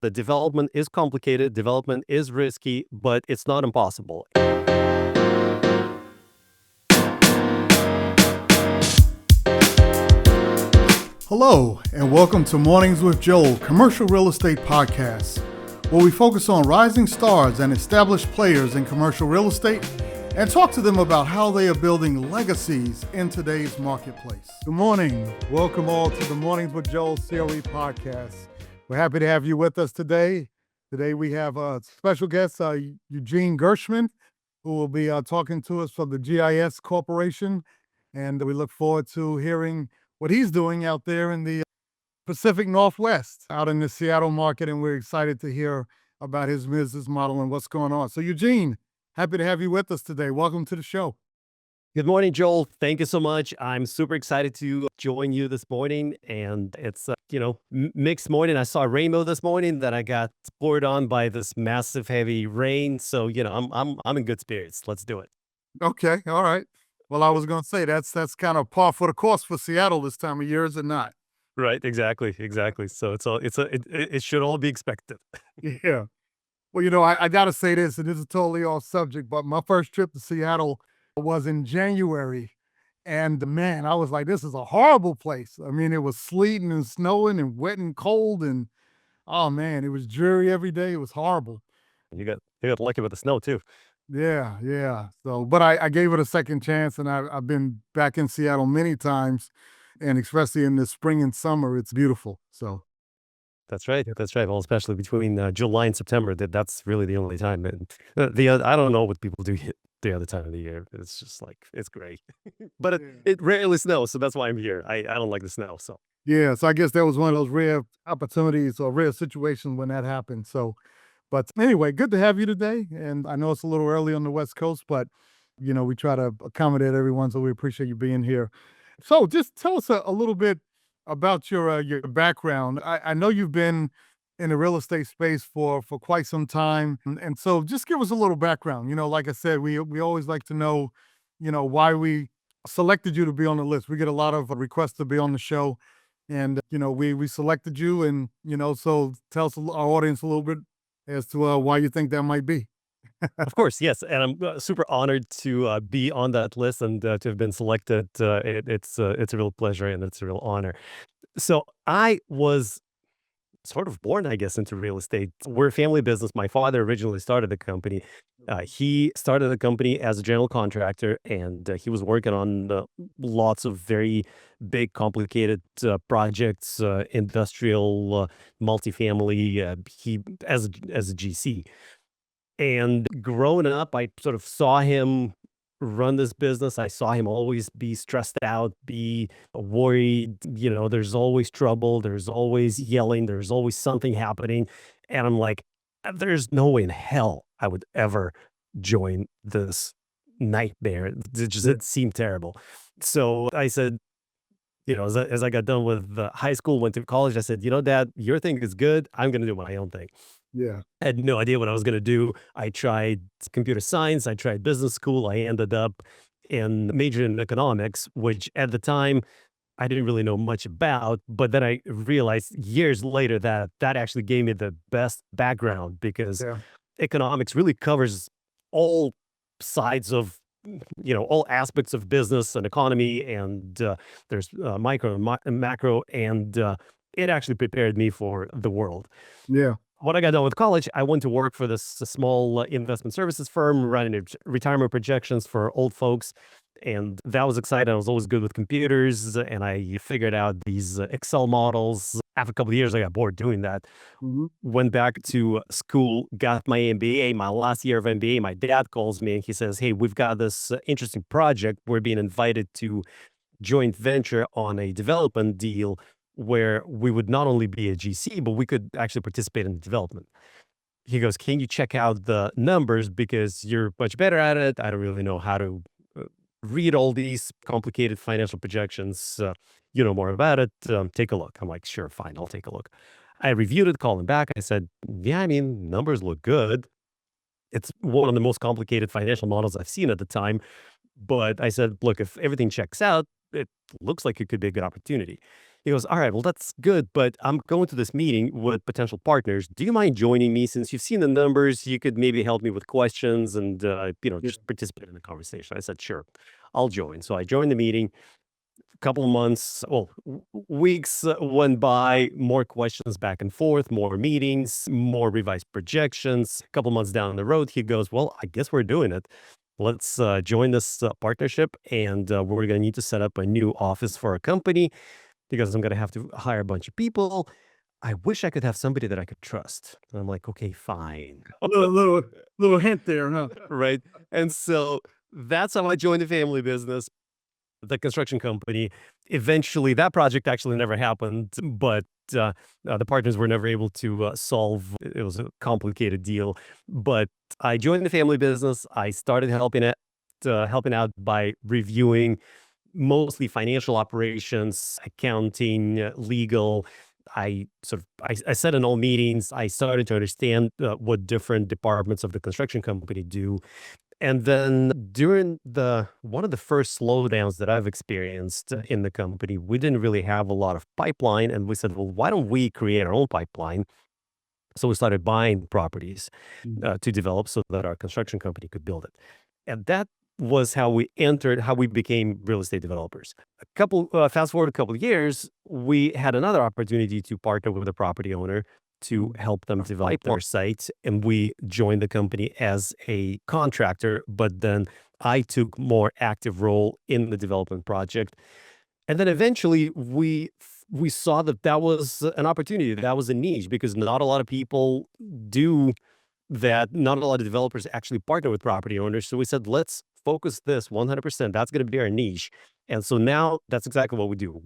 The development is complicated, development is risky, but it's not impossible. Hello, and welcome to Mornings with Joel, commercial real estate podcast, where we focus on rising stars and established players in commercial real estate and talk to them about how they are building legacies in today's marketplace. Good morning. Welcome all to the Mornings with Joel CRE podcast. We're happy to have you with us today. Today we have a special guest, Eugene Gershman, who will be talking to us from the GIS Corporation, and we look forward to hearing what he's doing out there in the Pacific Northwest, out in the Seattle market, and we're excited to hear about his business model and what's going on. So Eugene, happy to have you with us today. Welcome to the show. Good morning, Joel. Thank you so much. I'm super excited to join you this morning, and it's mixed morning. I saw a rainbow this morning that I got poured on by this massive heavy rain. So I'm in good spirits. Let's do it. Okay, all right. Well, I was going to say that's kind of par for the course for Seattle this time of year, is it not? Right. Exactly. So it should all be expected. Yeah. Well, I got to say this, and this is totally off subject, but my first trip to Seattle was in January. And man, I was like, this is a horrible place. I mean, it was sleeting and snowing and wet and cold. And oh man, it was dreary every day. It was horrible. You got lucky with the snow too. Yeah. So, but I gave it a second chance, and I've been back in Seattle many times, and especially in the spring and summer, it's beautiful. So, That's right. Well, especially between July and September, that's really the only time. And I don't know what people do the other time of the year. It's just like it's great, but yeah. it rarely snows, so that's why I'm here. I don't like the snow. So Yeah, so I guess that was one of those rare opportunities or rare situations when that happened. So, but anyway, good to have you today. And I know it's a little early on the West Coast, but we try to accommodate everyone, so we appreciate you being here. So, just tell us a little bit about your background. I know you've been in the real estate space for quite some time, and so just give us a little background. Like I said, we always like to know, why we selected you to be on the list. We get a lot of requests to be on the show, and we selected you, and so tell us our audience a little bit as to why you think that might be. of course, yes, and I'm super honored to be on that list and to have been selected. It's a real pleasure and it's a real honor. So I was sort of born, I guess, into real estate. We're a family business. My father originally started the company. He started the company as a general contractor, and he was working on lots of very big, complicated projects, industrial, multifamily. He as a GC. And growing up, I sort of saw him run this business. I saw him always be stressed out, be worried. There's always trouble. There's always yelling. There's always something happening. And I'm like, there's no way in hell I would ever join this nightmare. It seemed terrible. So I said, as I got done with high school, went to college, I said, Dad, your thing is good. I'm going to do my own thing. Yeah. I had no idea what I was going to do. I tried computer science. I tried business school. I ended up majoring in economics, which at the time I didn't really know much about. But then I realized years later that actually gave me the best background because Yeah. economics really covers all sides of all aspects of business and economy, and there's micro and macro, and it actually prepared me for the world. Yeah. When I got done with college, I went to work for this small investment services firm running retirement projections for old folks. And that was exciting. I was always good with computers, and I figured out these Excel models. After a couple of years, I got bored doing that. Hmm. Went back to school, got my MBA, my last year of MBA. My dad calls me and he says, "Hey, we've got this interesting project. We're being invited to joint venture on a development deal where we would not only be a GC, but we could actually participate in the development." He goes, "Can you check out the numbers because you're much better at it? I don't really know how to read all these complicated financial projections. You know more about it. Take a look." I'm like, "Sure, fine, I'll take a look." I reviewed it, called him back. I said, "Yeah, I mean, numbers look good. It's one of the most complicated financial models I've seen at the time. But I said, look, if everything checks out, it looks like it could be a good opportunity." He goes, "All right, well, that's good, but I'm going to this meeting with potential partners. Do you mind joining me? Since you've seen the numbers, you could maybe help me with questions and, Yeah. just participate in the conversation." I said, "Sure, I'll join." So I joined the meeting. A couple of months, well, weeks went by, more questions back and forth, more meetings, more revised projections. A couple months down the road, he goes, "Well, I guess we're doing it. Let's join this partnership, and we're going to need to set up a new office for our company because I'm going to have to hire a bunch of people. I wish I could have somebody that I could trust." And I'm like, "Okay, fine." Little hint there, huh? Right. And so that's how I joined the family business, the construction company. Eventually, that project actually never happened, but the partners were never able to solve. It was a complicated deal, but I joined the family business. I started helping out by reviewing mostly financial operations, accounting, legal. I sat in all meetings. I started to understand what different departments of the construction company do. And then during the one of the first slowdowns that I've experienced in the company, we didn't really have a lot of pipeline, and we said, "Well, why don't we create our own pipeline?" So we started buying properties Mhm. to develop so that our construction company could build it. And that was how we became real estate developers. Fast forward a couple of years, we had another opportunity to partner with a property owner to Mhm. help them develop their site. And we joined the company as a contractor, but then I took more active role in the development project. And then eventually we saw that that was an opportunity, that was a niche because not a lot of people do that. Not a lot of developers actually partner with property owners. So we said, let's focus this 100%. That's going to be our niche. And so now that's exactly what we do.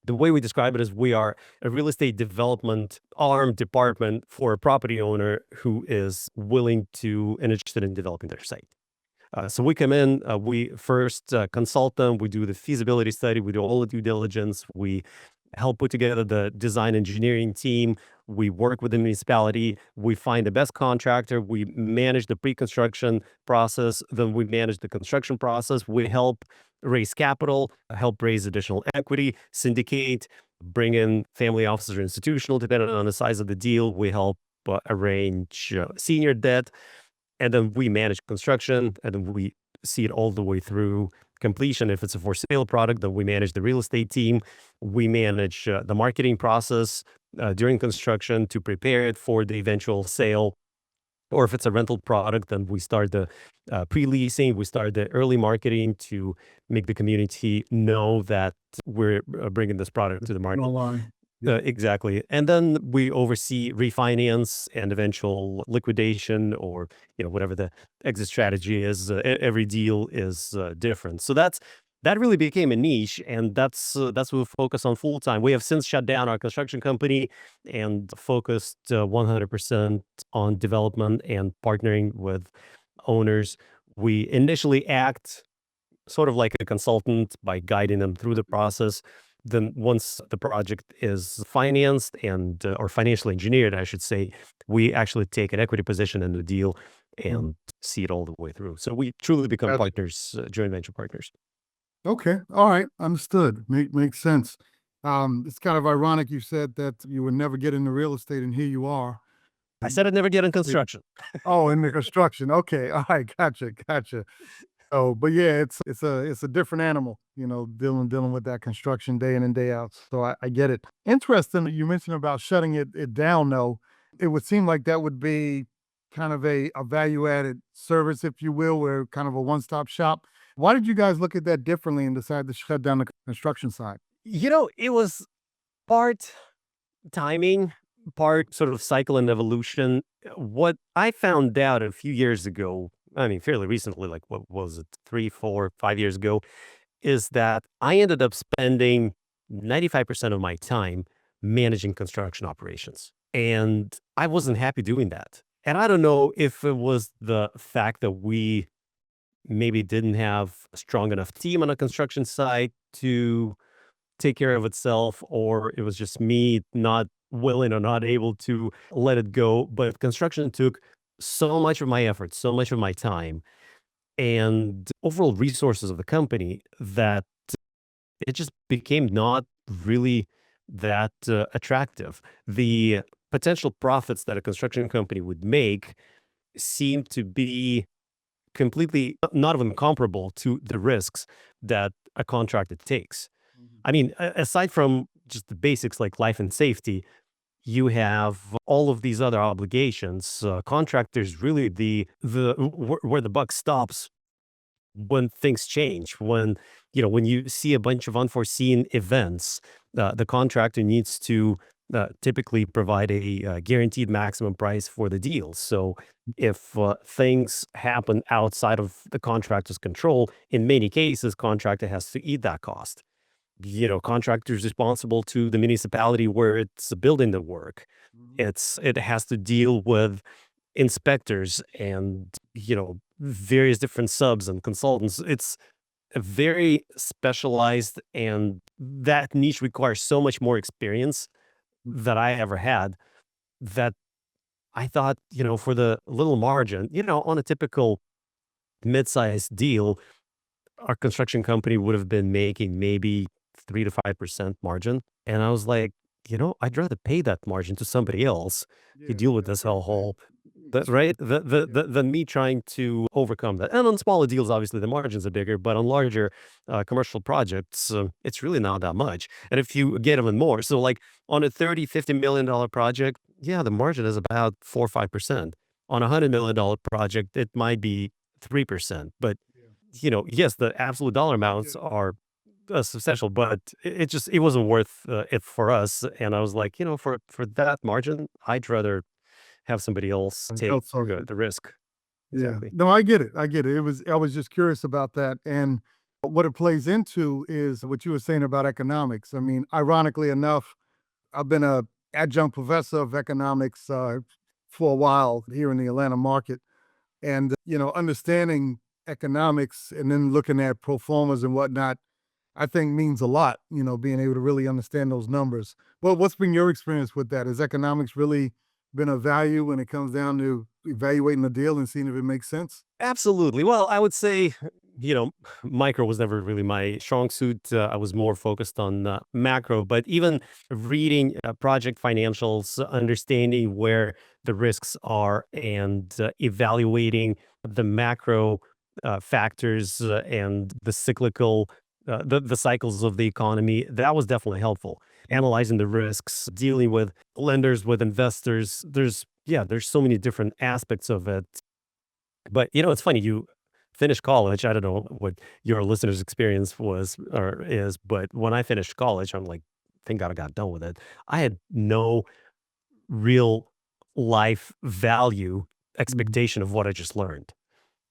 The way we describe it is we are a real estate development arm department for a property owner who is willing to and interested in developing their site. So we come in, we first consult them, we do the feasibility study, we do all the due diligence, we help put together the design engineering team, we work with the municipality, we find the best contractor, we manage the pre-construction process, then we manage the construction process, we help raise capital, help raise additional equity, syndicate, bring in family offices or institutional, depending on the size of the deal, we help arrange senior debt, and then we manage construction, and then we see it all the way through completion. If it's a for sale product, then we manage the real estate team. We manage the marketing process during construction to prepare it for the eventual sale. Or if it's a rental product, then we start the pre-leasing, we start the early marketing to make the community know that we're bringing this product to the market. Online. Yep. Exactly. And then we oversee refinance and eventual liquidation or, whatever the exit strategy is. Every deal is different. So that really became a niche, and that's what we focus on full time. We have since shut down our construction company and focused 100% on development and partnering with owners. We initially act sort of like a consultant by guiding them through the process. Then once the project is financed and or financially engineered, I should say, we actually take an equity position in the deal Mhm. and see it all the way through. So we truly become Gotcha. partners, joint venture partners. Okay. All right. Understood. Makes sense. It's kind of ironic you said that you would never get into real estate, and here you are. I said I'd never get in It- construction. oh, in the construction. Okay. All right. Gotcha. Oh, but yeah, it's a different animal, dealing with that construction day in and day out. So I get it. Interesting that you mentioned about shutting it down though. It would seem like that would be kind of a value added service, if you will, where kind of a one-stop shop. Why did you guys look at that differently and decide to shut down the construction side? It was part timing, part sort of cycle and evolution. What I found out a few years ago, I mean, fairly recently, like what was it, 3, 4, 5 years ago, is that I ended up spending 95% of my time managing construction operations. And I wasn't happy doing that. And I don't know if it was the fact that we maybe didn't have a strong enough team on a construction site to take care of itself, or it was just me not willing or not able to let it go. But construction took so much of my effort, so much of my time, and overall resources of the company that it just became not really that attractive. The potential profits that a construction company would make seemed to be completely not even comparable to the risks that a contractor takes. Mhm. I mean, aside from just the basics like life and safety, you have all of these other obligations. Contractors really where the buck stops when things change, when you see a bunch of unforeseen events, the contractor needs to typically provide a guaranteed maximum price for the deal. So if things happen outside of the contractor's control, in many cases, contractor has to eat that cost. Contractor's responsible to the municipality where it's building the work. Mhm. It has to deal with inspectors and various different subs and consultants. It's a very specialized, and that niche requires so much more experience that I ever had, that I thought, for the little margin, on a typical mid-sized deal, our construction company would have been making maybe 3 to 5% margin. And I was like, I'd rather pay that margin to somebody else to Yeah, deal with yeah, this firsthand whole that right? experience. Yeah. Than me trying to overcome that. And on smaller deals, obviously the margins are bigger, but on larger commercial projects, it's really not that much. And if you get even more, so like on a 30, $50 million project, yeah, the margin is about 4 or 5%. On a $100 million project, it might be 3%. But Yeah. yes, the absolute dollar I amounts get it. are substantial, but it wasn't worth it for us. And I was like, for that margin, I'd rather have somebody else take Outsourcing. the risk. Yeah. Exactly. No, I get it. I get it. I was just curious about that. And what it plays into is what you were saying about economics. I mean, ironically enough, I've been a adjunct professor of economics for a while here in the Atlanta market. And, understanding economics and then looking at pro formas and whatnot, I think means a lot, being able to really understand those numbers. Well, what's been your experience with that? Has economics really been a value when it comes down to evaluating the deal and seeing if it makes sense? Absolutely. Well, I would say, you know, micro was never really my strong suit. I was more focused on macro, but even reading project financials, understanding where the risks are, and evaluating the macro factors and the cyclical, the cycles of the economy, that was definitely helpful. Analyzing the risks, dealing with lenders, with investors. There's so many different aspects of it, but, it's funny, you finish college. I don't know what your listener's experience was or is, but when I finished college, I'm like, thank God I got done with it. I had no real life value Mhm. expectation of what I just learned.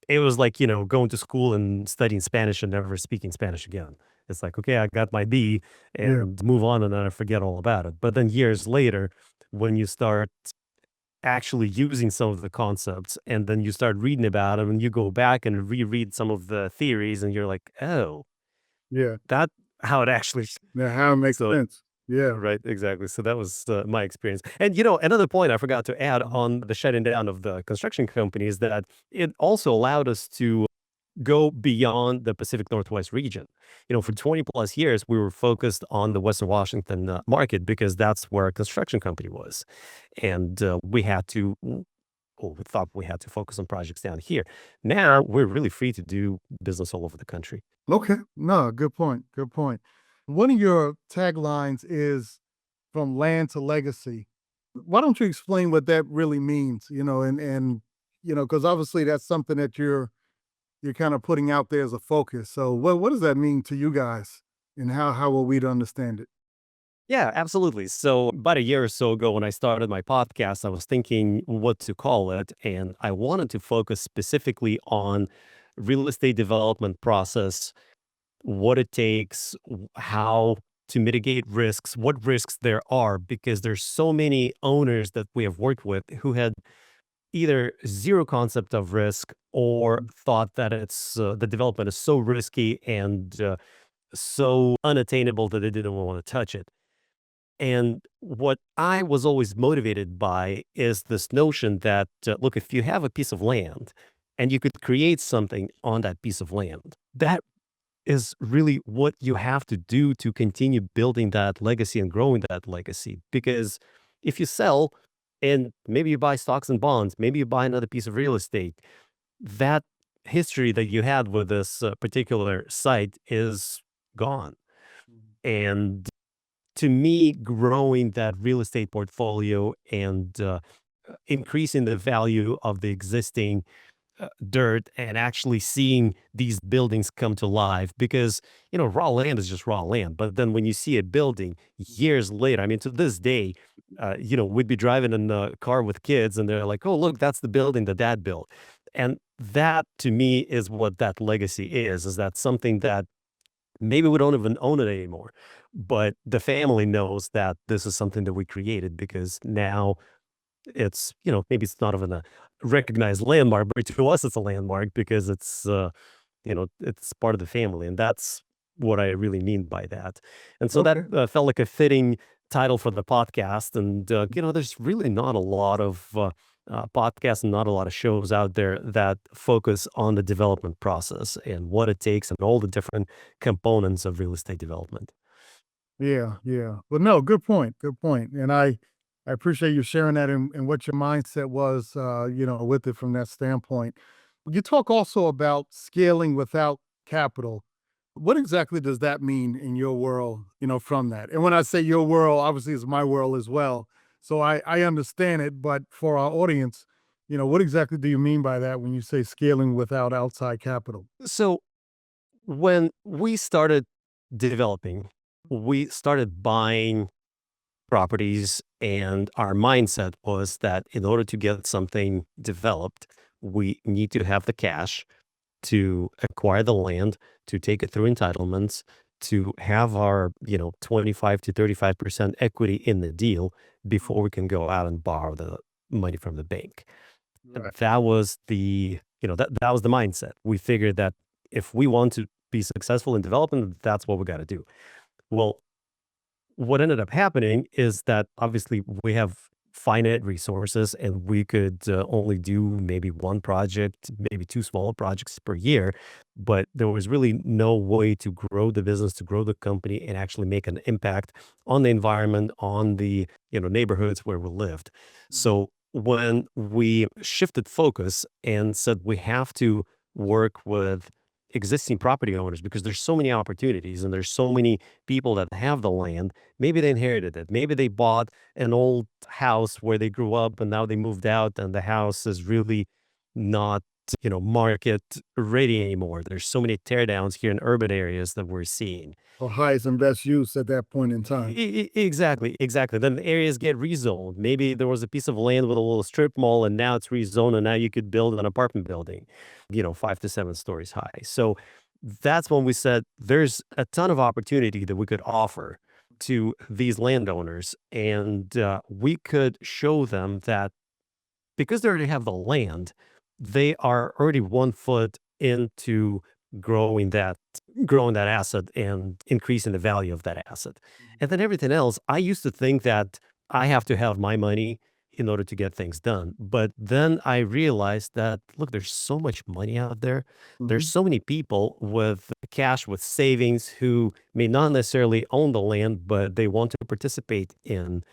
It was like, going to school and studying Spanish and never speaking Spanish again. It's like, okay, I got my B Yeah. and move on, and then I forget all about it. But then years later, when you start actually using some of the concepts, and then you start reading about them, and you go back and reread some of the theories, and you're like, "Oh, Yeah. that how it actually." Now, how it makes So sense. Yeah. right, exactly. So that was my experience. And another point I forgot to add Mhm. on the shutting down of the construction company is that it also allowed us to go beyond the Pacific Northwest region. For 20 plus years, we were focused on the Western Washington market because that's where a construction company was. And we thought we had to focus on projects down here. Now we're really free to do business all over the country. Okay. No, good point. Good point. One of your taglines is from land to legacy. Why don't you explain what that really means? Because obviously that's something that you're kind of putting out there as a focus. So what does that mean to you guys, and how are we to understand it? Yeah, absolutely. So, about a year or so ago, when I started my podcast, I was thinking what to call it. And I wanted to focus specifically on real estate development process, what it takes, how to mitigate risks, what risks there are, because there's so many owners that we have worked with who had either zero concept of risk or Mhm. thought that the development is so risky and so unattainable that they didn't want to touch it. And what I was always motivated by is this notion that, look, if you have a piece of land and you could create something on that piece of land, that is really what you have to do to continue building that legacy and growing that legacy. Because if you sell and maybe you buy stocks and bonds, maybe you buy another piece of real estate, that history that you had with this particular site is gone. And to me, growing that real estate portfolio and increasing the value of the existing dirt and actually seeing these buildings come to life, because raw land is just raw land, but then when you see a building years later, I mean, to this day, we'd be driving in the car with kids and they're like, oh, look, that's the building that dad built. And that to me is what that legacy is that something that maybe we don't even own it anymore, but the family knows that this is something that we created, because now it's, maybe it's not even a recognized landmark, but to us, it's a landmark because it's part of the family. And that's what I really mean by that. And so that Okay. felt like a fitting title for the podcast. And, there's really not a lot of podcasts and not a lot of shows out there that focus on the development process and what it takes and all the different components of real estate development. Yeah, yeah. Well, no, good point. Good point. And I appreciate you sharing that and what your mindset was, with it from that standpoint. You talk also about scaling without capital. What exactly does that mean in your world, from that? And when I say your world, obviously it's my world as well. So I understand it, but for our audience, what exactly do you mean by that when you say scaling without outside capital? So when we started developing, we started buying properties, and our mindset was that in order to get something developed, we need to have the cash to acquire the land, to take it through entitlements, to have our 25 to 35% equity in the deal before we can go out and borrow the money from the bank. And Right. that was that was the mindset. We figured that if we want to be successful in development, that's what we got to do. Well, what ended up happening is that obviously we have finite resources and we could only do maybe one project, maybe two smaller projects per year. But there was really no way to grow the business, to grow the company, and actually make an impact on the environment, on the neighborhoods where we lived. Mhm. So when we shifted focus and said we have to work with existing property owners, because there's so many opportunities and there's so many people that have the land. Maybe they inherited it. Maybe they bought an old house where they grew up and now they moved out and the house is really not, market ready anymore. There's so many teardowns here in urban areas that we're seeing. Or highest and best use at that point in time. Exactly, exactly. Then the areas get rezoned. Maybe there was a piece of land with a little strip mall and now it's rezoned and now you could build an apartment building, 5 to 7 stories high. So that's when we said there's a ton of opportunity that we could offer to these landowners. And we could show them that because they already have the land, they are already 1 foot into growing that growing that asset and increasing the value of that asset. And then everything else, I used to think that I have to have my money in order to get things done. But then I realized that, look, there's so much money out there. There's Mhm. so many people with cash, with savings, who may not necessarily own the land, but they want to participate in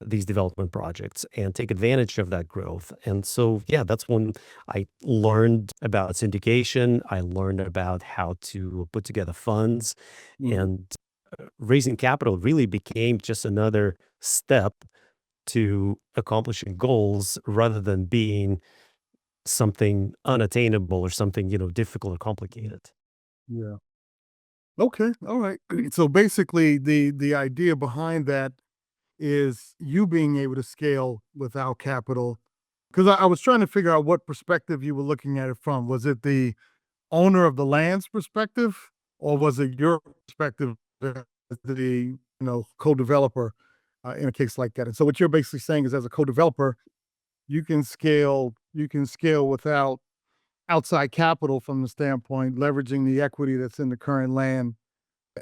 these development projects and take advantage of that growth. And so, yeah, that's when I learned about syndication. I learned about how to put together funds, Mhm. and raising capital really became just another step to accomplishing goals rather than being something unattainable or something, difficult or complicated. Yeah. Okay. All right. So basically, the idea behind that is you being able to scale without capital. Because I was trying to figure out what perspective you were looking at it from. Was it the owner of the land's perspective, or was it your perspective as the co-developer in a case like that? And so what you're basically saying is, as a co-developer, you can scale without outside capital from the standpoint leveraging the equity that's in the current land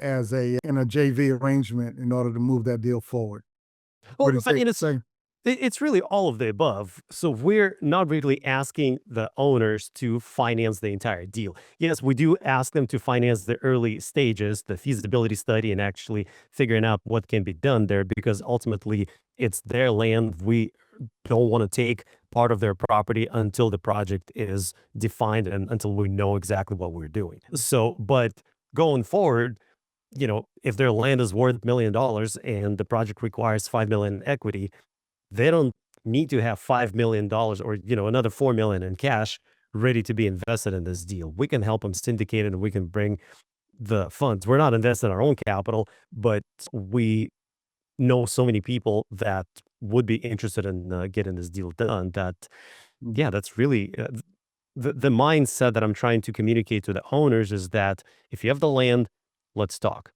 as a in a JV arrangement in order to move that deal forward. Well, What do you say? It's really all of the above. So we're not really asking the owners to finance the entire deal. Yes, we do ask them to finance the early stages, the feasibility study, and actually figuring out what can be done there because ultimately it's their land. We don't want to take part of their property until the project is defined and until we know exactly what we're doing. So, but going forward, if their land is worth $1 million and the project requires 5 million in equity, they don't need to have $5 million or, another 4 million in cash ready to be invested in this deal. We can help them syndicate it and we can bring the funds. We're not investing our own capital, but we know so many people that would be interested in getting this deal done that, yeah, that's really the mindset that I'm trying to communicate to the owners is that if you have the land, let's talk.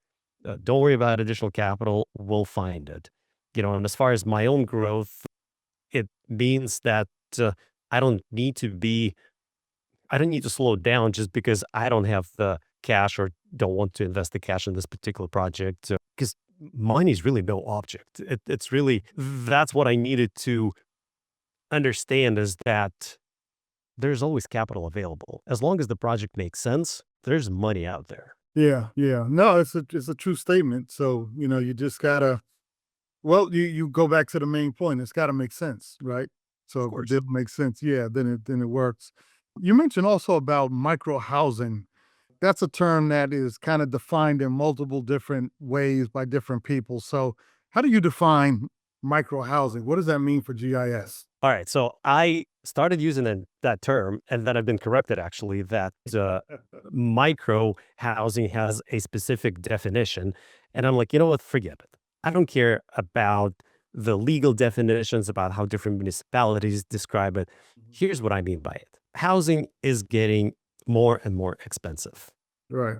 Don't worry about additional capital. We'll find it. And as far as my own growth, it means that uh, I don't need to be, I don't need to slow down just because I don't have the cash or don't want to invest the cash in this particular project. Because money is really no object. It's really, that's what I needed to understand is that there's always capital available. As long as the project makes sense, there's money out there. Yeah, yeah. No, it's a true statement. So, you just gotta well, you go back to the main point. It's gotta make sense, right? So Of if the course. deal makes sense, yeah, then it works. You mentioned also about micro housing. That's a term that is kind of defined in multiple different ways by different people. So how do you define micro housing? What does that mean for GIS? All right. So I started using that term, and then I've been corrected actually that micro housing has a specific definition. And I'm like, you know what? Forget it. I don't care about the legal definitions, about how different municipalities describe it. Here's what I mean by it: housing is getting more and more expensive, Right.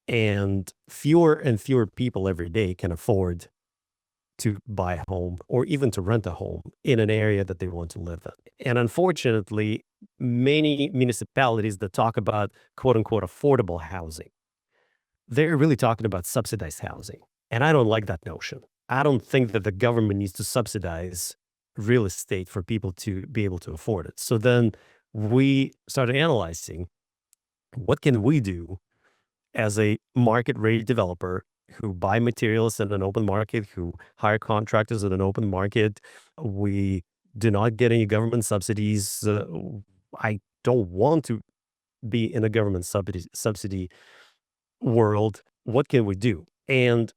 and fewer people every day can afford to buy a home or even to rent a home in an area that they want to live in. And unfortunately, many municipalities that talk about quote unquote affordable housing, they're really talking about subsidized housing. And I don't like that notion. I don't think that the government needs to subsidize real estate for people to be able to afford it. So then we started analyzing what can we do as a market rate developer who buy materials in an open market, who hire contractors in an open market. We do not get any government subsidies. I don't want to be in a government subsidy world. What can we do? And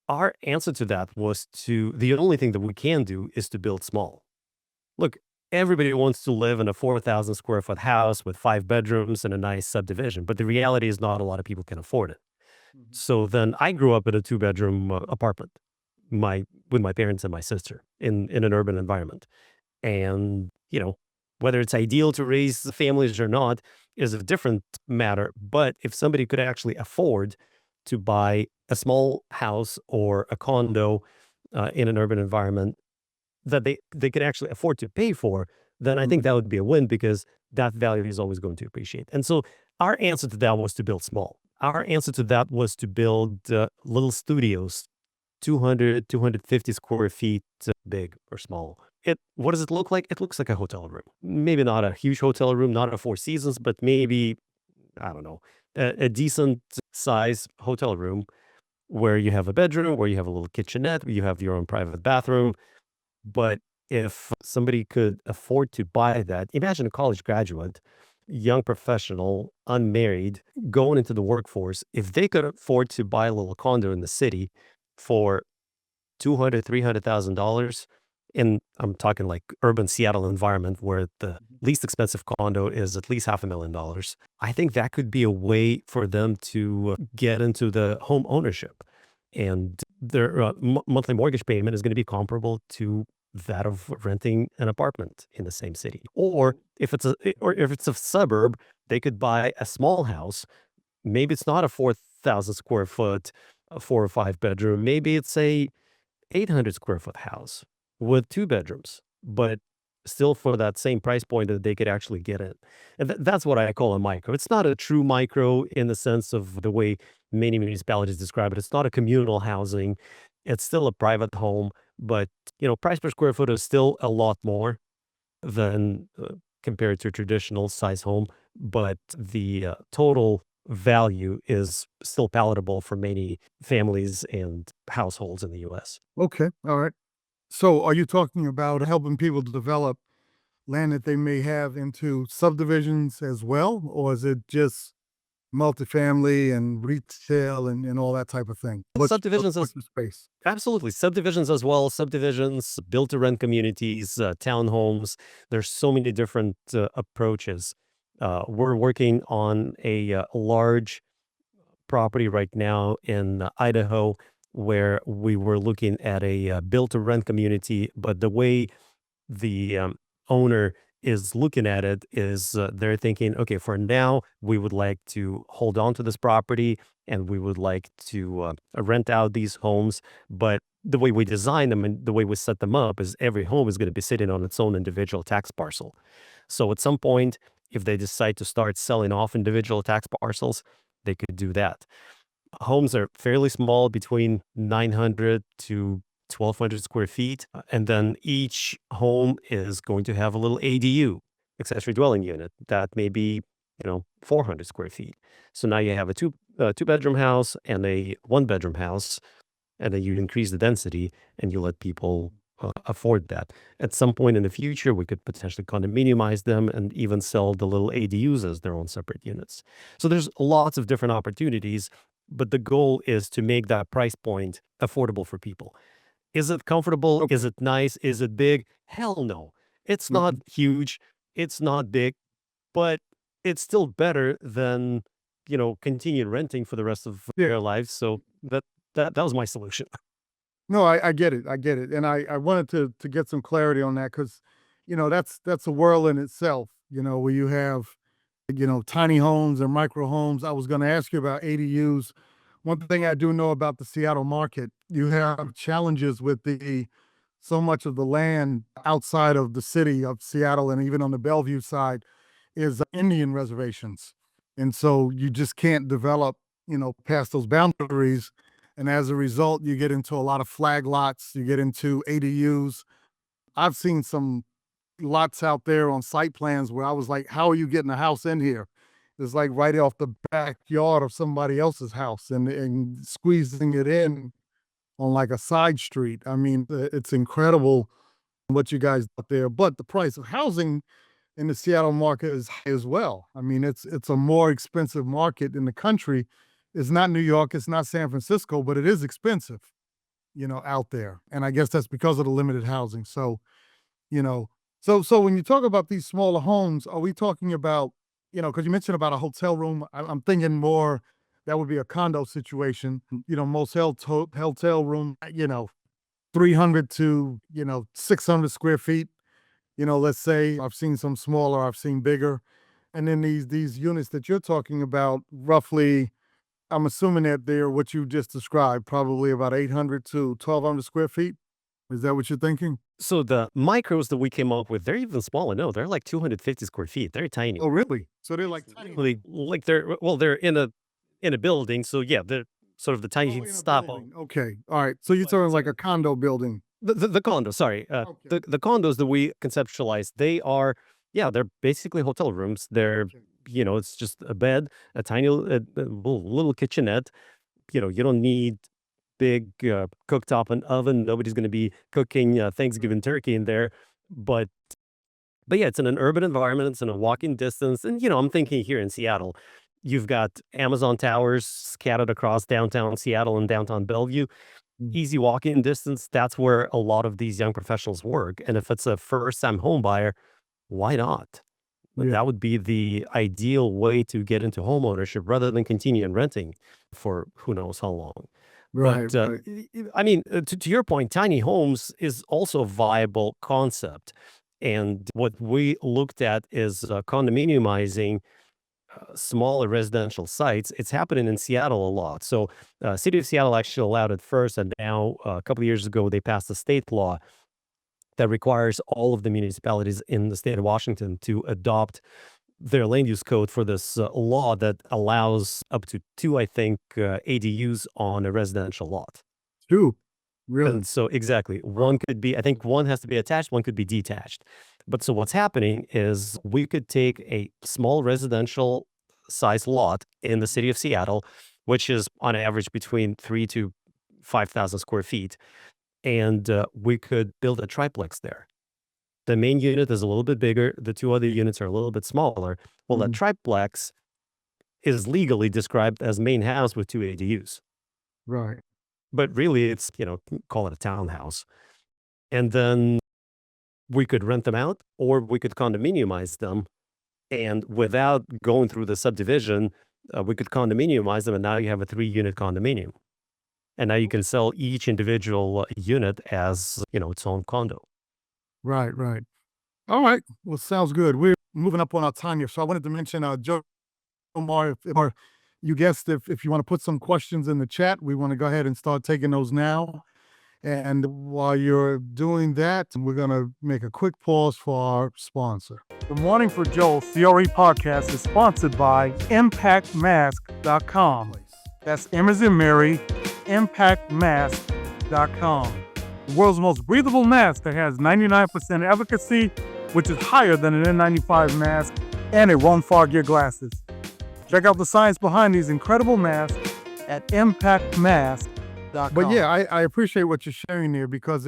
our answer to that was the only thing that we can do is to build small. Look, everybody wants to live in a 4,000 square foot house with 5 bedrooms and a nice subdivision, but the reality is not a lot of people can afford it. Mhm. So then I grew up in a two-bedroom apartment, with my parents and my sister in an urban environment. And, whether it's ideal to raise the families or not is a different matter. But if somebody could actually afford to buy a small house or a condo in an urban environment that they could actually afford to pay for, then I think Mhm. that would be a win because that value is always going to appreciate. And so our answer to that was to build small. Our answer to that was to build little studios, 200, 250 square feet big or small. What does it look like? It looks like a hotel room. Maybe not a huge hotel room, not a Four Seasons, but maybe, I don't know, a decent size hotel room where you have a bedroom, where you have a little kitchenette, you have your own private bathroom, but if somebody could afford to buy that, imagine a college graduate, young professional, unmarried, going into the workforce. If they could afford to buy a little condo in the city for 200, $300,000, and I'm talking like urban Seattle environment where the least expensive condo is at least $500,000. I think that could be a way for them to get into the home ownership, and their monthly mortgage payment is going to be comparable to that of renting an apartment in the same city. Or if it's a suburb, they could buy a small house. Maybe it's not a 4,000 square foot, 4 or 5 bedroom. Maybe it's a 800 square foot house with 2 bedrooms, but still for that same price point that they could actually get it. And that's what I call a micro. It's not a true micro in the sense of the way many municipalities describe it. It's not a communal housing. It's still a private home, but price per square foot is still a lot more than compared to a traditional size home, but the total value is still palatable for many families and households in the U.S. Okay. All right. So are you talking about helping people to develop land that they may have into subdivisions as well? Or is it just multifamily and retail and all that type of thing? Subdivisions What's as the space? Absolutely. Subdivisions as well. Subdivisions, built to rent communities, townhomes. There's so many different approaches. We're working on a large property right now in Idaho where we were looking at a built to rent community, but the way the owner is looking at it is they're thinking, okay, for now, we would like to hold on to this property and we would like to rent out these homes. But the way we design them and the way we set them up is every home is going to be sitting on its own individual tax parcel. So at some point, if they decide to start selling off individual tax parcels, they could do that. Homes are fairly small, between 900 to 1,200 square feet. And then each home is going to have a little ADU, accessory dwelling unit, that may be, 400 square feet. So now you have a two-bedroom house and a one-bedroom house, and then you increase the density and you let people afford that. At some point in the future, we could potentially condominiumize them and even sell the little ADUs as their own separate units. So there's lots of different opportunities, but the goal is to make that price point affordable for people. Is it comfortable? Okay. Is it nice? Is it big? Hell no. It's not Mhm. huge. It's not big, but it's still better than, continue renting for the rest of Yeah. their lives. So that was my solution. No, I get it. I get it. And I wanted to get some clarity on that because, that's a world in itself, where you have, tiny homes and micro homes. I was going to ask you about ADUs. One thing I do know about the Seattle market, you have challenges with so much of the land outside of the city of Seattle and even on the Bellevue side is Indian reservations. And so you just can't develop, past those boundaries. And as a result, you get into a lot of flag lots, you get into ADUs. I've seen some lots out there on site plans where I was like, how are you getting a house in here? It's like right off the backyard of somebody else's house and squeezing it in on like a side street. I mean, it's incredible what you guys out there. But the price of housing in the Seattle market is high as well. I mean, it's a more expensive market in the country. It's not New York, it's not San Francisco, but it is expensive, out there. And I guess that's because of the limited housing. So, you know, so when you talk about these smaller homes, are we talking about, because you mentioned about a hotel room, I'm thinking more that would be a condo situation. Most hotel room, 300 to 600 square feet. Let's say I've seen some smaller, I've seen bigger, and then these units that you're talking about, roughly, I'm assuming that they're what you just described, probably about 800 to 1,200 square feet. Is that what you're thinking? So the micros that we came up with, they're even smaller. No, they're like 250 square feet. They're tiny. Oh, really? So they're like It's tiny literally homes. like they're in a building. So yeah, they're sort of the tiny Oh, in a stop home. building. Okay. All right. So you're But talking like a condo building. the condo, sorry, Okay. the condos that we conceptualized, they are, yeah, they're basically hotel rooms. They're, Okay. it's just a bed, a tiny little kitchenette. You don't need big cooktop and oven. Nobody's going to be cooking Right. Thanksgiving turkey in there, but yeah, it's in an urban environment. It's in a walking distance. And, I'm thinking here in Seattle, you've got Amazon towers scattered across downtown Seattle and downtown Bellevue. Mm. Easy walking distance. That's where a lot of these young professionals work. And if it's a first time home buyer, why not? But Yeah. that would be the ideal way to get into home ownership rather than continue renting for who knows how long. But Right. Right. I mean, to your point, tiny homes is also a viable concept. And what we looked at is condominiumizing smaller residential sites. It's happening in Seattle a lot. So, City of Seattle actually allowed it first, and now a couple of years ago they passed a state law that requires all of the municipalities in the state of Washington to adopt their land use code for this law that allows up to two, I think, ADUs on a residential lot. True. Really? And so exactly, one could be I think one has to be attached, one could be detached. But so what's happening is we could take a small residential size lot in the city of Seattle, which is on average between 3 to 5,000 square feet, and we could build a triplex there. The main unit is a little bit bigger, the 2 other units are a little bit smaller. Well, that Mhm. triplex is legally described as main house with 2 ADUs, Right. but really it's, call it a townhouse. And then we could rent them out or we could condominiumize them. And without going through the subdivision, we could condominiumize them. And now you have a 3-unit condominium. And now you can sell each individual unit as, its own condo. Right, right. All right. Well, sounds good. We're moving up on our time here. So I wanted to mention, Joe Omar, or you guessed, if you want to put some questions in the chat, we want to go ahead and start taking those now. And while you're doing that, we're going to make a quick pause for our sponsor. The Morning for Joe CRE podcast is sponsored by ImpactMask.com. That's M as in Mary, ImpactMask.com. The world's most breathable mask that has 99% efficacy, which is higher than an N95 mask, and it won't fog your glasses. Check out the science behind these incredible masks at ImpactMask.com. But yeah, I appreciate what you're sharing there, because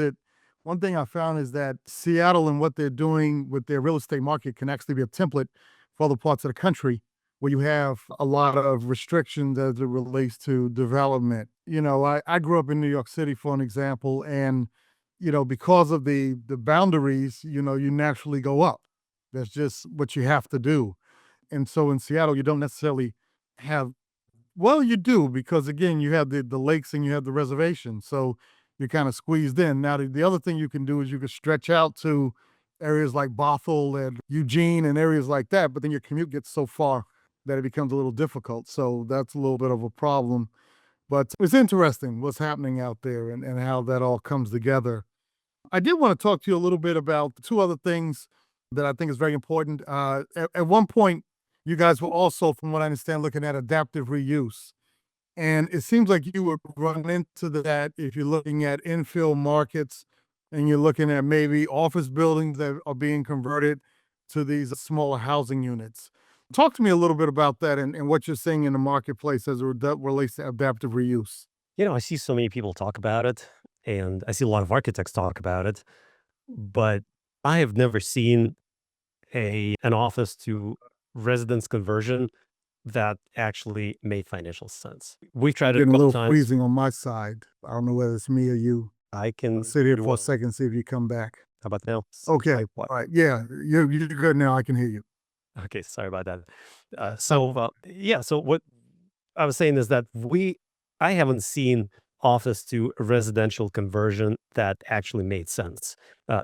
one thing I found is that Seattle and what they're doing with their real estate market can actually be a template for other parts of the country where you have a lot of restrictions as it relates to development. I grew up in New York City, for an example, and because of the boundaries, you naturally go up. That's just what you have to do. And so in Seattle, you don't necessarily have, well, you do, because again, you have the lakes and you have the reservation. So you're kind of squeezed in. Now, the other thing you can do is you can stretch out to areas like Bothell and Eugene and areas like that, but then your commute gets so far that it becomes a little difficult. So that's a little bit of a problem. But it's interesting what's happening out there, and how that all comes together. I did want to talk to you a little bit about the two other things that I think is very important. At one point, you guys were also, from what I understand, looking at adaptive reuse. And it seems like you would run into that if you're looking at infill markets and you're looking at maybe office buildings that are being converted to these smaller housing units. Talk to me a little bit about that, and what you're seeing in the marketplace as it relates to adaptive reuse. I see so many people talk about it, and I see a lot of architects talk about it, but I have never seen an office to residence conversion that actually made financial sense. We've tried it a Getting a couple little times. freezing on my side. I don't know whether it's me or you. I I'll can sit here do for a one. second, see if you come back. How about now? Okay. I what? All right. Yeah, you're good now. I can hear you. Okay, sorry about that. Yeah, so what I was saying is that I haven't seen office to residential conversion that actually made sense,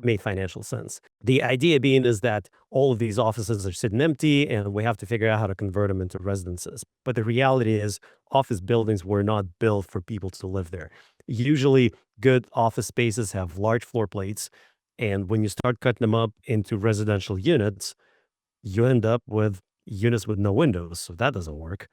made financial sense. The idea being is that all of these offices are sitting empty and we have to figure out how to convert them into residences. But the reality is office buildings were not built for people to live there. Usually good office spaces have large floor plates. And when you start cutting them up into residential units, you end up with units with no windows. So that doesn't work.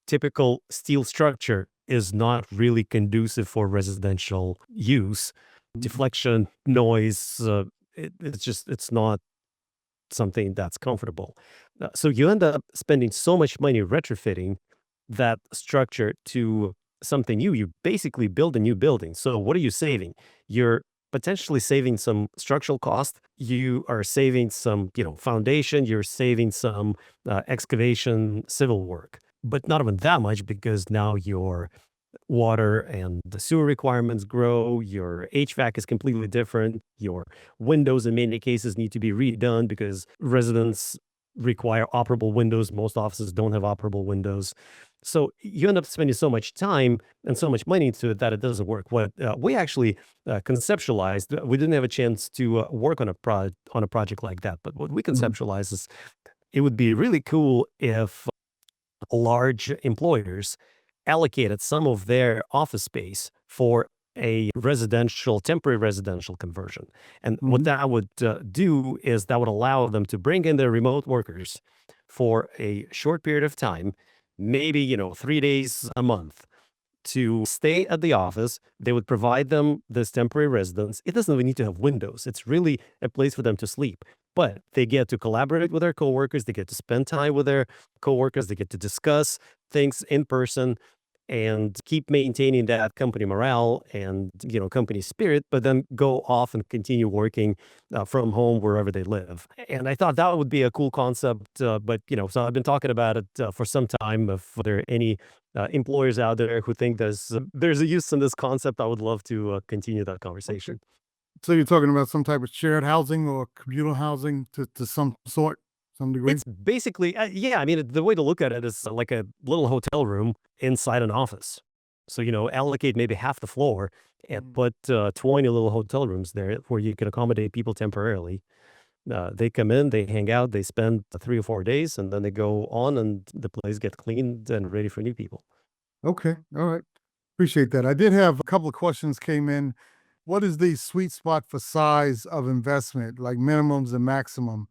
Typical steel structure is not really conducive for residential use. Deflection, noise, it's not something that's comfortable. So you end up spending so much money retrofitting that structure to something new. You basically build a new building. So what are you saving? You're potentially saving some structural cost. You are saving some, foundation. You're saving some excavation, civil work, but not even that much because now your water and the sewer requirements grow. Your HVAC is completely different. Your windows, in many cases, need to be redone because residents require operable windows. Most offices don't have operable windows. So you end up spending so much time and so much money into it that it doesn't work. What we actually conceptualized, we didn't have a chance to work on a project like that. But what we conceptualized is it would be really cool if large employers allocated some of their office space for a temporary residential conversion. And what Mhm. that would do is that would allow them to bring in their remote workers for a short period of time, maybe, 3 days a month. to stay at the office. They would provide them this temporary residence. It doesn't even need to have windows. It's really a place for them to sleep. But they get to collaborate with their coworkers. They get to spend time with their coworkers. They get to discuss things in person and keep maintaining that company morale and company spirit, but then go off and continue working from home wherever they live. And I thought that would be a cool concept, but so I've been talking about it for some time. If there are any employers out there who think there's a use in this concept, I would love to continue that Okay. conversation. So you're talking about some type of shared housing or communal housing to some sort, some degree? It's basically, yeah, I mean, the way to look at it is like a little hotel room inside an office. So, allocate maybe half the floor and Mm. put 20 little hotel rooms there where you can accommodate people temporarily. They come in, they hang out, they spend 3 or 4 days, and then they go on, and the place gets cleaned and ready for new people. Okay. All right. Appreciate that. I did have a couple of questions came in. What is the sweet spot for size of investment, like minimums and maximum?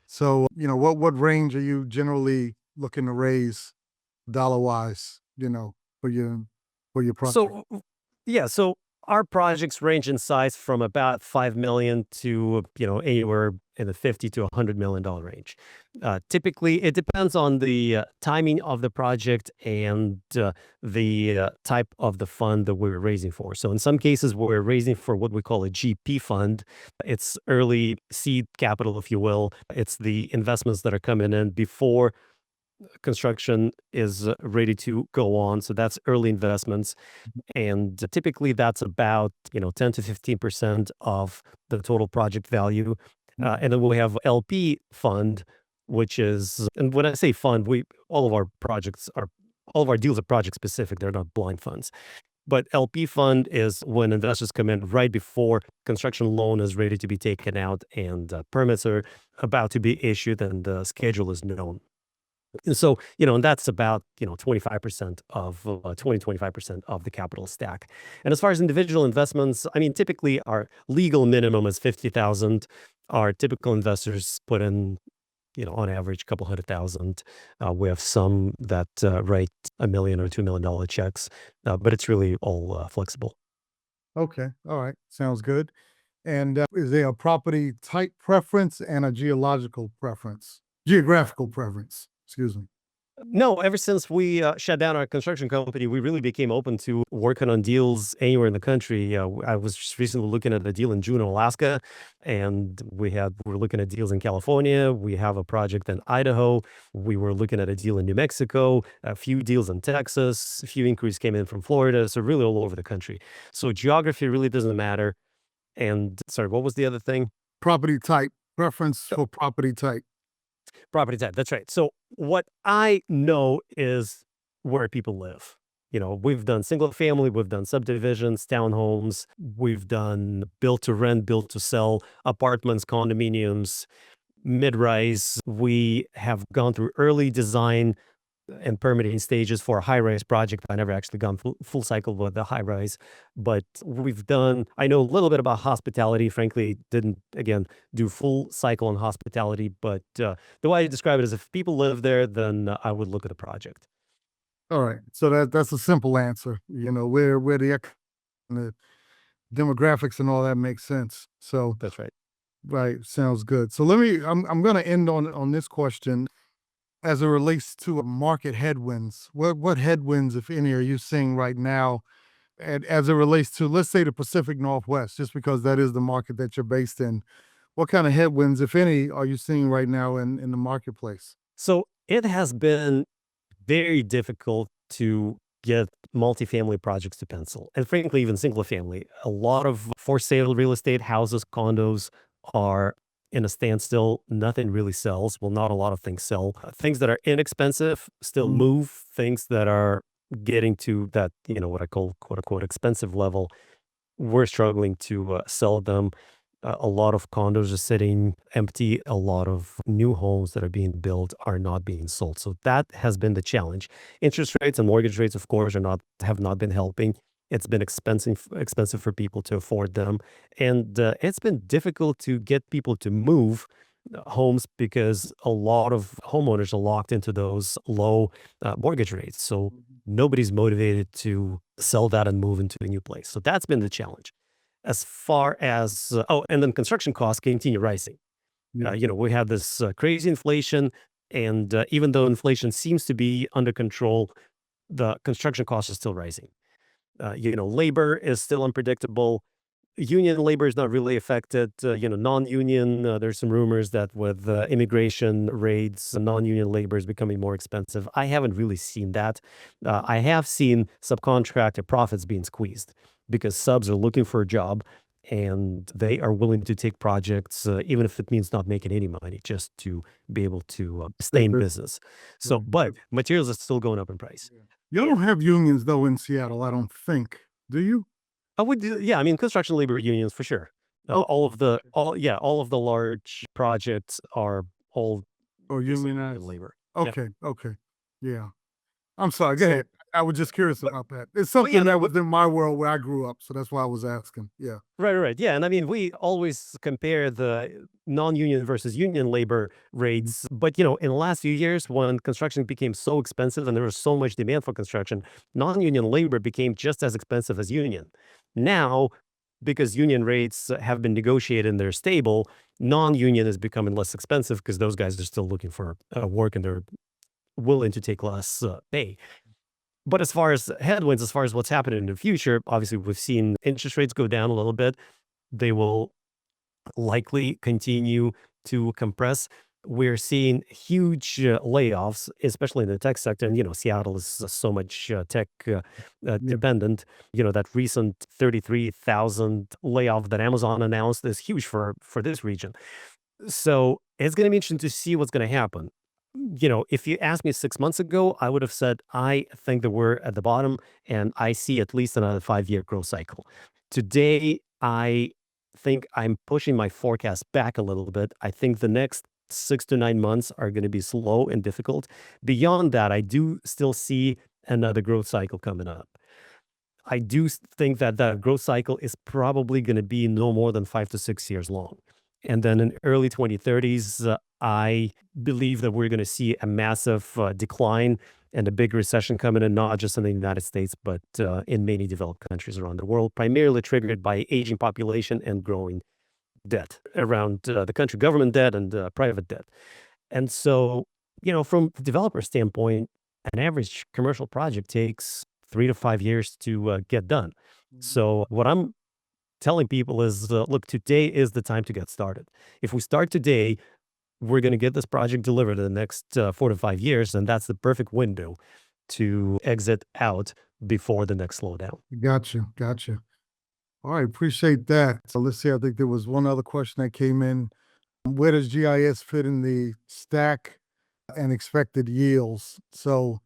So, what range are you generally looking to raise dollar wise, for your project? So, yeah, so our projects range in size from about 5 million to anywhere in the 50 to $100 million range. Typically, it depends on the timing of the project and the type of the fund that we're raising for. So, in some cases, we're raising for what we call a GP fund. It's early seed capital, if you will. It's the investments that are coming in before construction is ready to go on. So that's early investments. And typically that's about 10 to 15% of the total project value. And then we have LP fund, which is, and when I say fund, we all of our projects are all of our deals are project specific. They're not blind funds. But LP fund is when investors come in right before construction loan is ready to be taken out and permits are about to be issued and the schedule is known. And so, and that's about, 25% of 25% of the capital stack. And as far as individual investments, I mean, typically our legal minimum is 50,000. Our typical investors put in, on average, a couple 100,000. We have some that write $1 million or $2 million checks, but it's really all flexible. Okay. All right. Sounds good. And is there a property type preference and a geographical preference? Excuse me. No, ever since we shut down our construction company, we really became open to working on deals anywhere in the country. I was just recently looking at a deal in Juneau, Alaska, and we're looking at deals in California. We have a project in Idaho. We were looking at a deal in New Mexico, a few deals in Texas, a few inquiries came in from Florida. So really all over the country. So geography really doesn't matter. And sorry, what was the other thing? Property type preference for property type. Property type, that's right. So what I know is where people live. We've done single family, we've done subdivisions, townhomes, we've done built to rent, built to sell, apartments, condominiums, mid-rise. We have gone through early design and permitting stages for a high-rise project. I never actually gone full cycle with the high-rise, but I know a little bit about hospitality. Frankly, didn't, again, do full cycle on hospitality, but the way I describe it is if people live there, then I would look at the project. All right. So that's a simple answer. Where the demographics and all that makes sense. So That's right. right, sounds good. So I'm gonna end on this question as it relates to market headwinds. What headwinds, if any, are you seeing right now? And as it relates to, let's say, the Pacific Northwest, just because that is the market that you're based in, what kind of headwinds, if any, are you seeing right now in the marketplace? So it has been very difficult to get multifamily projects to pencil, and frankly, even single family. A lot of for sale real estate, houses, condos are in a standstill. Nothing really sells. Well, not a lot of things sell. Things that are inexpensive still Mm. move. Things that are getting to that, what I call quote unquote expensive level, we're struggling to sell them. A lot of condos are sitting empty. A lot of new homes that are being built are not being sold. So that has been the challenge. Interest rates and mortgage rates, of course, have not been helping. It's been expensive for people to afford them, and it's been difficult to get people to move homes because a lot of homeowners are locked into those low mortgage rates. So nobody's motivated to sell that and move into a new place. So that's been the challenge. As far as, and then construction costs continue rising. Yeah. We have this crazy inflation. And even though inflation seems to be under control, the construction costs are still rising. Labor is still unpredictable. Union labor is not really affected. Non-union, there's some rumors that with immigration raids, non-union labor is becoming more expensive. I haven't really seen that. I have seen subcontractor profits being squeezed because subs are looking for a job and they are willing to take projects, even if it means not making any money, just to be able to stay in business. So, but materials are still going up in price. You don't have unions though in Seattle, I don't think. Do you? I would do, yeah, I mean, construction labor unions for sure. Oh, All of the large projects are all or basically unionized. labor. Yeah. Okay, okay. Yeah. I'm sorry, go So, ahead. I was just curious but about that. It's but yeah, something that was in my world where I grew up, so that's why I was asking. Yeah. right. Yeah, and I mean, we always compare the non-union versus union labor rates, but in the last few years, when construction became so expensive and there was so much demand for construction, non-union labor became just as expensive as union. Now, because union rates have been negotiated and they're stable, non-union is becoming less expensive because those guys are still looking for work and they're willing to take less pay. But as far as headwinds, as far as what's happening in the future, obviously we've seen interest rates go down a little bit. They will likely continue to compress. We're seeing huge layoffs, especially in the tech sector. And, Seattle is so much tech Yeah. dependent. That recent 33,000 layoff that Amazon announced is huge for this region. So it's going to be interesting to see what's going to happen. If you asked me 6 months ago, I would have said, I think that we're at the bottom and I see at least another 5-year growth cycle. Today, I think I'm pushing my forecast back a little bit. I think the next 6 to 9 months are going to be slow and difficult. Beyond that, I do still see another growth cycle coming up. I do think that that growth cycle is probably going to be no more than 5 to 6 years long. And then in early 2030s, I believe that we're going to see a massive decline and a big recession coming in, not just in the United States, but in many developed countries around the world, primarily triggered by aging population and growing debt around the country, government debt and private debt. And so, from the developer standpoint, an average commercial project takes 3 to 5 years to get done. So, what I'm telling people is, look, today is the time to get started. If we start today, we're going to get this project delivered in the next 4 to 5 years, and that's the perfect window to exit out before the next slowdown. Gotcha. Gotcha. All right, appreciate that. So let's see. I think there was one other question that came in. Where does GIS fit in the stack and expected yields? So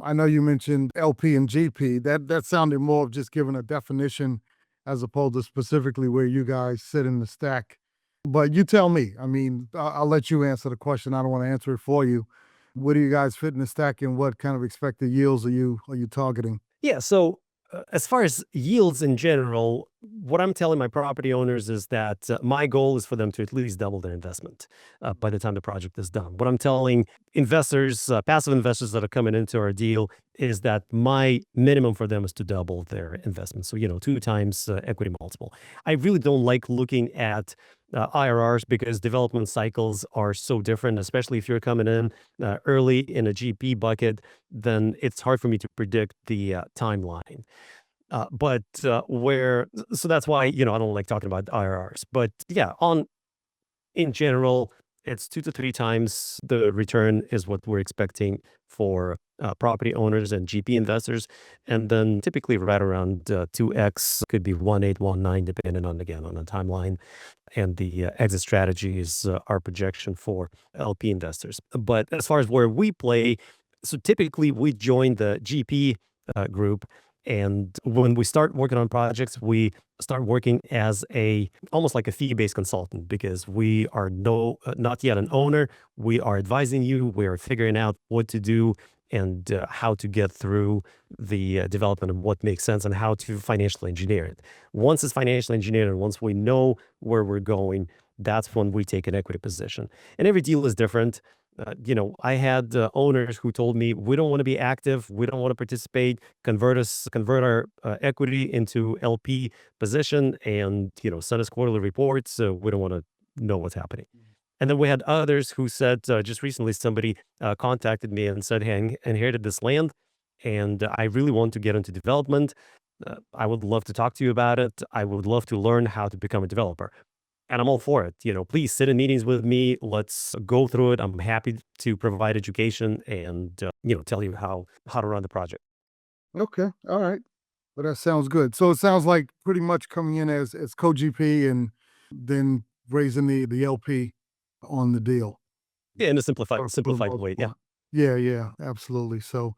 I know you mentioned LP and GP. That sounded more of just giving a definition as opposed to specifically where you guys sit in the stack. But you tell me. I mean, I'll let you answer the question. I don't want to answer it for you. Where do you guys fit in the stack, and what kind of expected yields are you targeting? Yeah. So, as far as yields in general, what I'm telling my property owners is that my goal is for them to at least double their investment by the time the project is done. What I'm telling investors, passive investors that are coming into our deal, is that my minimum for them is to double their investment. So, 2 times equity multiple. I really don't like looking at IRRs because development cycles are so different, especially if you're coming in early in a GP bucket, then it's hard for me to predict the timeline. But where, so that's why, I don't like talking about IRRs. But yeah, in general, it's 2 to 3 times the return is what we're expecting for property owners and GP investors. And then typically right around 2x, could be 1.8, 1.9, depending on, again, on the timeline and the exit strategy is our projection for LP investors. But as far as where we play, so typically we join the GP group. And when we start working on projects, we start working as almost like a fee-based consultant because we are not yet an owner. We are advising you. We are figuring out what to do and how to get through the development of what makes sense and how to financially engineer it. Once it's financially engineered and once we know where we're going, that's when we take an equity position. And every deal is different. I had owners who told me, "We don't want to be active. We don't want to participate. Convert our equity into LP position, and send us quarterly reports. So we don't want to know what's happening." And then we had others who said, just recently, somebody contacted me and said, "Hey, I inherited this land, and I really want to get into development. I would love to talk to you about it. I would love to learn how to become a developer." And I'm all for it. Please sit in meetings with me. Let's go through it. I'm happy to provide education and tell you how to run the project. Okay, all right. Well, that sounds good. So it sounds like pretty much coming in as co-GP and then raising the LP on the deal Yeah, in a for the simplified most way. Yeah. part. Yeah, yeah, absolutely. So,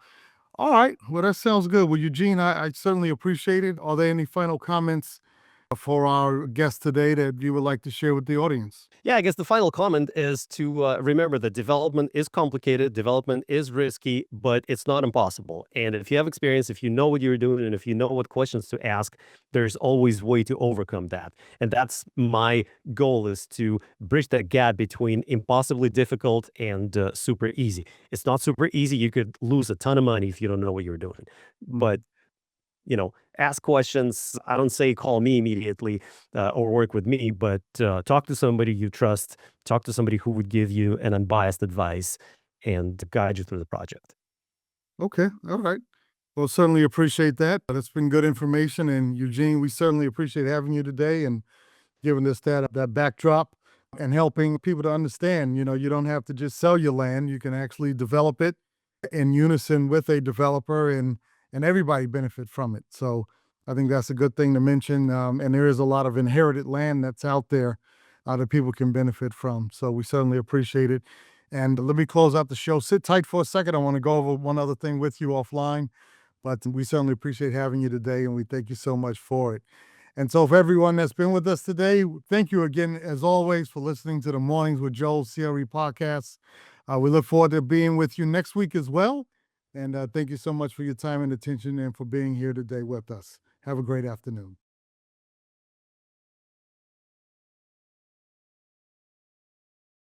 all right. Well, that sounds good. Well, Eugene, I certainly appreciate it. Are there any final comments for our guest today that you would like to share with the audience? Yeah, I guess the final comment is to remember that development is complicated, development is risky, but it's not impossible. And if you have experience, if you know what you're doing, and if you know what questions to ask, there's always way to overcome that. And that's my goal, is to bridge that gap between impossibly difficult and super easy. It's not super easy. You could lose a ton of money if you don't know what you're doing. But Mhm. ask questions. I don't say call me immediately or work with me, but talk to somebody you trust. Talk to somebody who would give you an unbiased advice and guide you through the project. Okay, all right. Well, certainly appreciate that. That's been good information. And Eugene, we certainly appreciate having you today and giving us that backdrop and helping people to understand, you don't have to just sell your land. You can actually develop it in unison with a developer and everybody benefit from it. So I think that's a good thing to mention. And there is a lot of inherited land that's out there that people can benefit from. So we certainly appreciate it. And let me close out the show. Sit tight for a second. I want to go over one other thing with you offline, but we certainly appreciate having you today and we thank you so much for it. And so, for everyone that's been with us today, thank you again, as always, for listening to the Mornings with Joel CRE podcast. We look forward to being with you next week as well. And thank you so much for your time and attention and for being here today with us. Have a great afternoon.